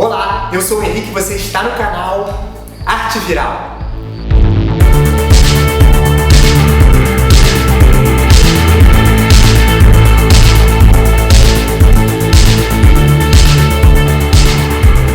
Olá, eu sou o Henrique e você está no canal Arte Viral.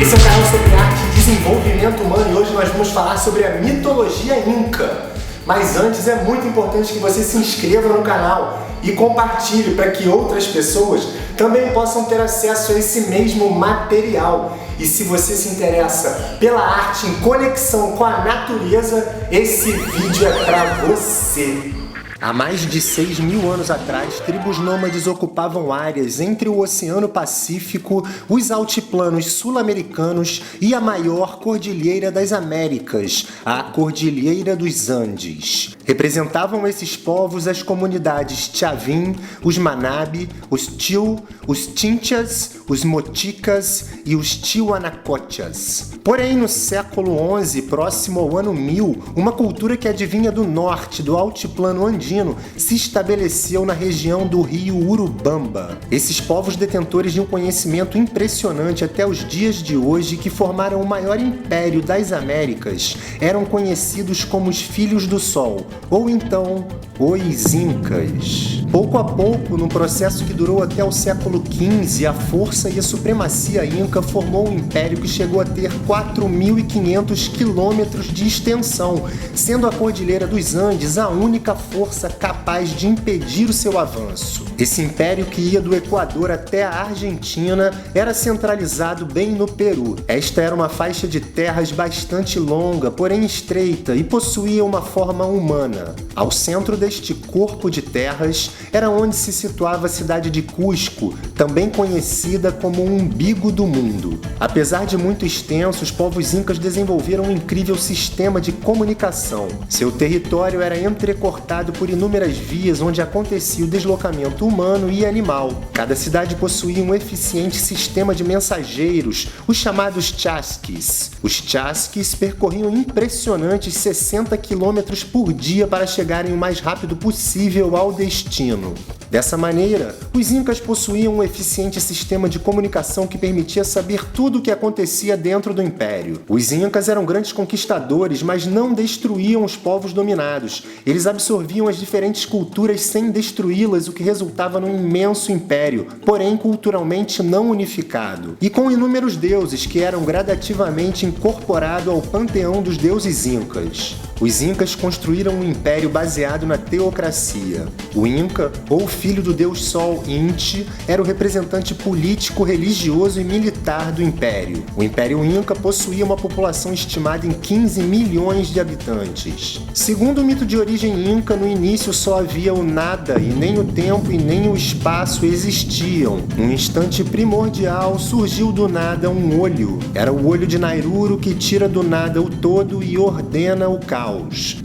Esse é um canal sobre arte e desenvolvimento humano e hoje nós vamos falar sobre a mitologia inca. Mas antes é muito importante que você se inscreva no canal e compartilhe para que outras pessoas também possam ter acesso a esse mesmo material. E se você se interessa pela arte em conexão com a natureza, esse vídeo é para você. Há mais de 6.000 anos atrás, tribos nômades ocupavam áreas entre o Oceano Pacífico, os altiplanos sul-americanos e a maior cordilheira das Américas, a Cordilheira dos Andes. Representavam esses povos as comunidades Chavin, os Manabi, os Til, os Chinchas, os Moticas e os Tiwanacochas. Porém, no século XI, próximo ao ano 1000, uma cultura que adivinha do norte do altiplano andino se estabeleceu na região do rio Urubamba. Esses povos detentores de um conhecimento impressionante até os dias de hoje, que formaram o maior império das Américas, eram conhecidos como os Filhos do Sol, ou então os Incas. Pouco a pouco, num processo que durou até o século XV, a força e a supremacia inca formou um império que chegou a ter 4.500 quilômetros de extensão, sendo a Cordilheira dos Andes a única força capaz de impedir o seu avanço. Esse império, que ia do Equador até a Argentina, era centralizado bem no Peru. Esta era uma faixa de terras bastante longa, porém estreita, e possuía uma forma humana. Ao centro deste corpo de terras era onde se situava a cidade de Cusco, também conhecida como o umbigo do mundo. Apesar de muito extenso, os povos incas desenvolveram um incrível sistema de comunicação. Seu território era entrecortado por inúmeras vias onde acontecia o deslocamento humano e animal. Cada cidade possuía um eficiente sistema de mensageiros, os chamados chasquis. Os chasquis percorriam impressionantes 60 km por dia para chegarem o mais rápido possível ao destino. Dessa maneira, os incas possuíam um eficiente sistema de comunicação que permitia saber tudo o que acontecia dentro do império. Os incas eram grandes conquistadores, mas não destruíam os povos dominados. Eles absorviam as diferentes culturas sem destruí-las, o que resultava num imenso império, porém culturalmente não unificado. E com inúmeros deuses que eram gradativamente incorporados ao panteão dos deuses incas. Os incas construíram um império baseado na teocracia. O Inca, ou filho do deus Sol Inti, era o representante político, religioso e militar do império. O Império Inca possuía uma população estimada em 15 milhões de habitantes. Segundo o mito de origem inca, no início só havia o nada, e nem o tempo e nem o espaço existiam. Num instante primordial, surgiu do nada um olho. Era o olho de Nairuru, que tira do nada o todo e ordena o caos.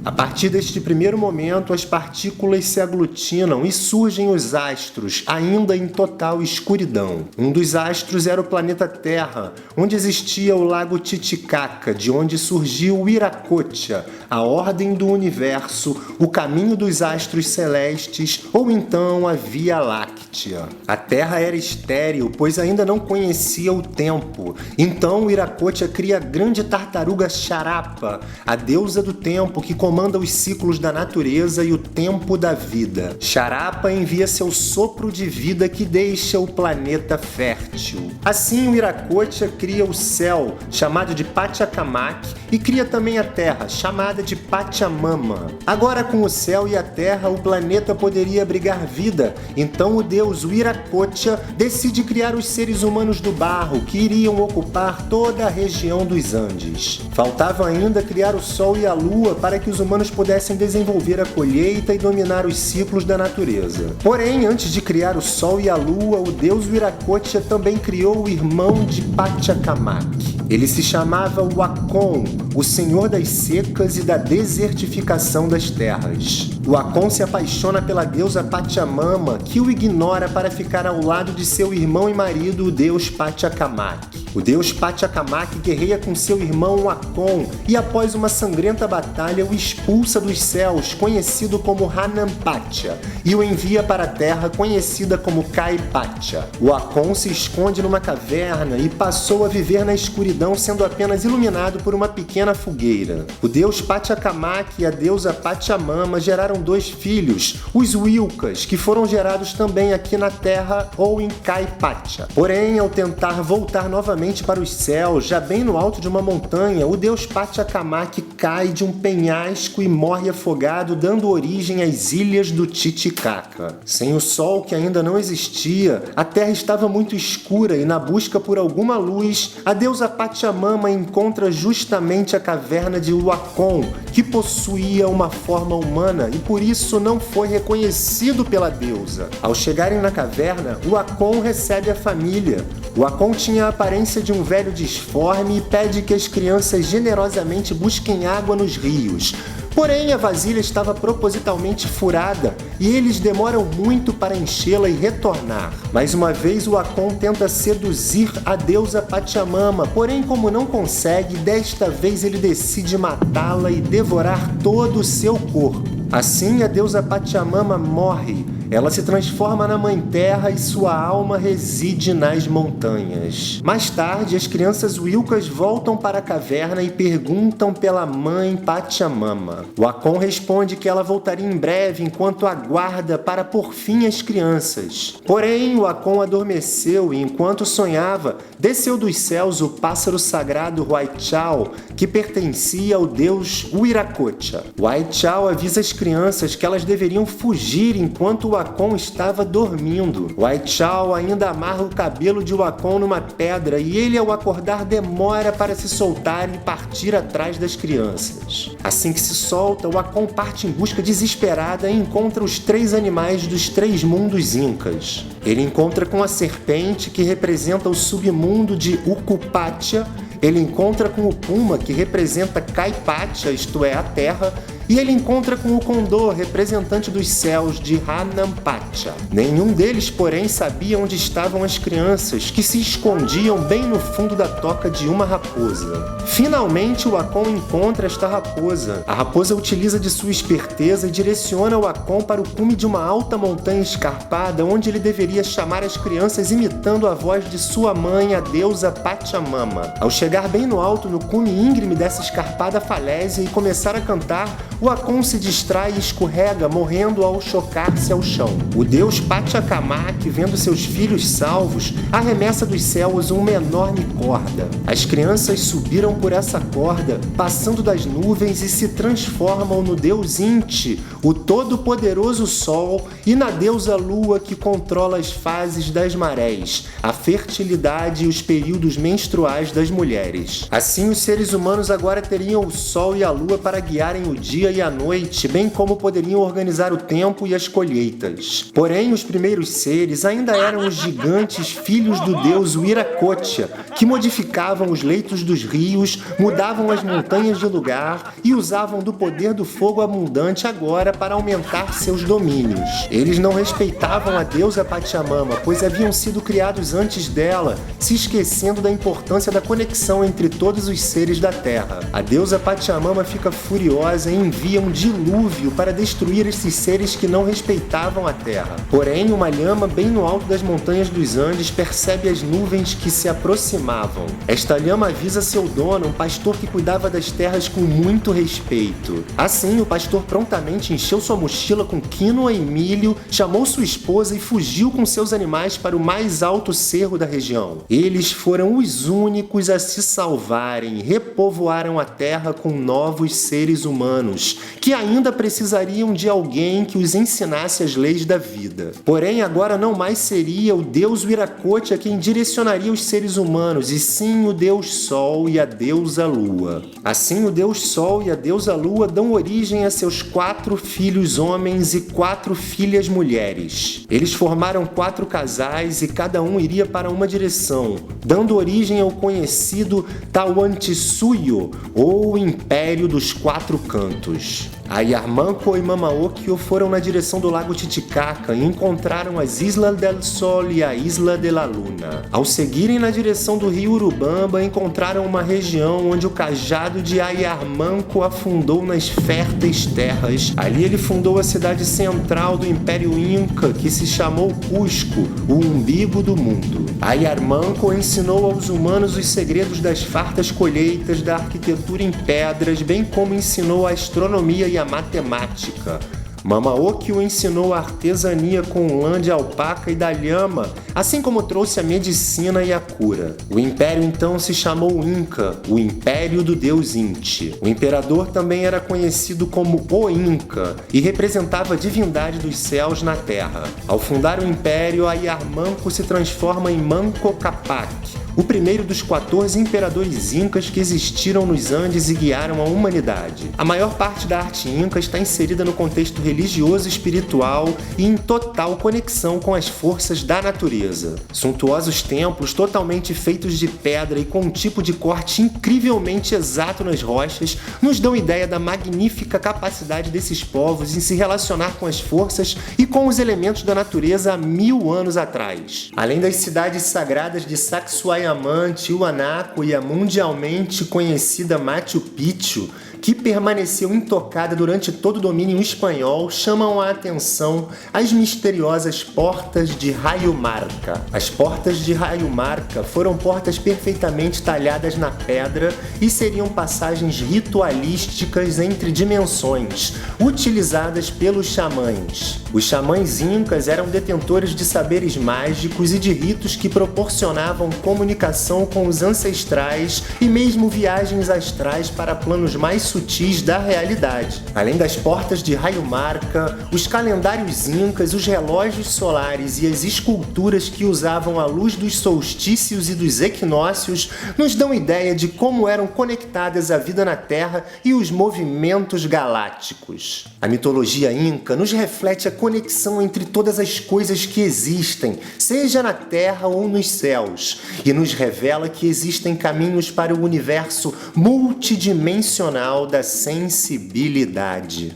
A partir deste primeiro momento, as partículas se aglutinam e surgem os astros, ainda em total escuridão. Um dos astros era o planeta Terra, onde existia o lago Titicaca, de onde surgiu o Viracocha, a ordem do universo, o caminho dos astros celestes, ou então a Via Láctea. A Terra era estéril, pois ainda não conhecia o tempo. Então o Viracocha cria a grande tartaruga Charapa, a deusa do tempo, que comanda os ciclos da natureza e o tempo da vida. Charapa envia seu sopro de vida que deixa o planeta fértil. Assim, o Viracocha cria o céu, chamado de Pachacamac, e cria também a terra, chamada de Pachamama. Agora, com o céu e a terra, o planeta poderia abrigar vida. Então o deus Viracocha decide criar os seres humanos do barro, que iriam ocupar toda a região dos Andes. Faltava ainda criar o sol e a lua para que os humanos pudessem desenvolver a colheita e dominar os ciclos da natureza. Porém, antes de criar o sol e a lua, o deus Viracocha também criou o irmão de Pachacamac. Ele se chamava Wacom, o senhor das secas e da desertificação das terras. Wacom se apaixona pela deusa Pachamama, que o ignora para ficar ao lado de seu irmão e marido, o deus Pachacamac. O deus Pachacamac guerreia com seu irmão Akon e após uma sangrenta batalha o expulsa dos céus, conhecido como Hanampacha, e o envia para a terra, conhecida como Caipacha. O Akon se esconde numa caverna e passou a viver na escuridão, sendo apenas iluminado por uma pequena fogueira. O deus Pachacamac e a deusa Pachamama geraram 2 filhos, os Wilcas, que foram gerados também aqui na terra ou em Caipacha. Porém, ao tentar voltar novamente para os céus, já bem no alto de uma montanha, o deus Pachacamac cai de um penhasco e morre afogado, dando origem às ilhas do Titicaca. Sem o sol, que ainda não existia, a terra estava muito escura e na busca por alguma luz, a deusa Pachamama encontra justamente a caverna de Wakon, que possuía uma forma humana e por isso não foi reconhecido pela deusa. Ao chegarem na caverna, Wakon recebe a família. Wakon tinha a aparência de um velho disforme e pede que as crianças generosamente busquem água nos rios. Porém, a vasilha estava propositalmente furada e eles demoram muito para enchê-la e retornar. Mais uma vez, o Akon tenta seduzir a deusa Pachamama, porém, como não consegue, desta vez ele decide matá-la e devorar todo o seu corpo. Assim, a deusa Pachamama morre. Ela se transforma na Mãe Terra e sua alma reside nas montanhas. Mais tarde, as crianças Wilcas voltam para a caverna e perguntam pela mãe Pachamama. O Akon responde que ela voltaria em breve enquanto aguarda para pôr fim às crianças. Porém, o Akon adormeceu e enquanto sonhava, desceu dos céus o pássaro sagrado Huaychao, que pertencia ao deus Wiracocha. Huaychao avisa as crianças que elas deveriam fugir enquanto o Akon estava dormindo. Huaychao ainda amarra o cabelo de Wakon numa pedra e ele, ao acordar, demora para se soltar e partir atrás das crianças. Assim que se solta, Wakon parte em busca desesperada e encontra os 3 animais dos 3 mundos incas. Ele encontra com a serpente, que representa o submundo de Ucupacha, ele encontra com o puma, que representa Caipacha, isto é, a terra, e ele encontra com o condor, representante dos céus de Hanampacha. Nenhum deles, porém, sabia onde estavam as crianças, que se escondiam bem no fundo da toca de uma raposa. Finalmente, o Akon encontra esta raposa. A raposa utiliza de sua esperteza e direciona o Akon para o cume de uma alta montanha escarpada, onde ele deveria chamar as crianças imitando a voz de sua mãe, a deusa Pachamama. Ao chegar bem no alto, no cume íngreme dessa escarpada falésia e começar a cantar, o Akon se distrai e escorrega, morrendo ao chocar-se ao chão. O deus Pachacamac, vendo seus filhos salvos, arremessa dos céus uma enorme corda. As crianças subiram por essa corda, passando das nuvens e se transformam no deus Inti, o todo-poderoso Sol, e na deusa Lua, que controla as fases das marés, a fertilidade e os períodos menstruais das mulheres. Assim, os seres humanos agora teriam o Sol e a Lua para guiarem o dia e a noite, bem como poderiam organizar o tempo e as colheitas. Porém, os primeiros seres ainda eram os gigantes filhos do deus Wiracocha, que modificavam os leitos dos rios, mudavam as montanhas de lugar e usavam do poder do fogo abundante agora para aumentar seus domínios. Eles não respeitavam a deusa Pachamama, pois haviam sido criados antes dela, se esquecendo da importância da conexão entre todos os seres da Terra. A deusa Pachamama fica furiosa e envia um dilúvio para destruir esses seres que não respeitavam a terra. Porém, uma lhama bem no alto das montanhas dos Andes percebe as nuvens que se aproximavam. Esta lhama avisa seu dono, um pastor que cuidava das terras com muito respeito. Assim, o pastor prontamente encheu sua mochila com quinoa e milho, chamou sua esposa e fugiu com seus animais para o mais alto cerro da região. Eles foram os únicos a se salvarem e repovoaram a terra com novos seres humanos, que ainda precisariam de alguém que os ensinasse as leis da vida. Porém, agora não mais seria o deus Wiracocha quem direcionaria os seres humanos, e sim o deus Sol e a deusa Lua. Assim, o deus Sol e a deusa Lua dão origem a seus 4 filhos homens e 4 filhas mulheres. Eles formaram 4 casais e cada um iria para uma direção, dando origem ao conhecido Tawantinsuyo, ou Império dos 4 Cantos. Ayarmanco e Mamaokio foram na direção do lago Titicaca e encontraram as Islas del Sol e a Isla de la Luna. Ao seguirem na direção do rio Urubamba, encontraram uma região onde o cajado de Ayarmanco afundou nas férteis terras. Ali ele fundou a cidade central do Império Inca, que se chamou Cusco, o umbigo do mundo. Ayarmanco ensinou aos humanos os segredos das fartas colheitas, da arquitetura em pedras, bem como ensinou a astronomia e a matemática. Mamaokio ensinou a artesania com lã de alpaca e da lhama, assim como trouxe a medicina e a cura. O império então se chamou Inca, o Império do Deus Inti. O imperador também era conhecido como o Inca e representava a divindade dos céus na terra. Ao fundar o império, Ayarmanco se transforma em Manco Cápac, o primeiro dos 14 imperadores incas que existiram nos Andes e guiaram a humanidade. A maior parte da arte inca está inserida no contexto religioso e espiritual e em total conexão com as forças da natureza. Suntuosos templos totalmente feitos de pedra e com um tipo de corte incrivelmente exato nas rochas nos dão ideia da magnífica capacidade desses povos em se relacionar com as forças e com os elementos da natureza há 1000 anos atrás. Além das cidades sagradas de Sacsayhuamán, Tiwanaku e a mundialmente conhecida Machu Picchu, que permaneceu intocada durante todo o domínio espanhol, chamam a atenção as misteriosas portas de Raio Marca. As portas de Raio Marca foram portas perfeitamente talhadas na pedra e seriam passagens ritualísticas entre dimensões, utilizadas pelos xamãs. Os xamãs incas eram detentores de saberes mágicos e de ritos que proporcionavam comunicação com os ancestrais e mesmo viagens astrais para planos mais sutis da realidade. Além das portas de Raio Marca, os calendários incas, os relógios solares e as esculturas que usavam a luz dos solstícios e dos equinócios nos dão ideia de como eram conectadas a vida na Terra e os movimentos galácticos. A mitologia inca nos reflete a conexão entre todas as coisas que existem, seja na Terra ou nos céus, e nos revela que existem caminhos para o universo multidimensional da sensibilidade.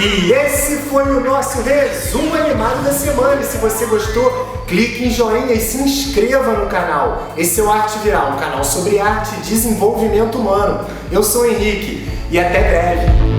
E esse foi o nosso resumo animado da semana. E se você gostou, clique em joinha e se inscreva no canal. Esse é o Arte Viral, um canal sobre arte e desenvolvimento humano. Eu sou o Henrique e até breve.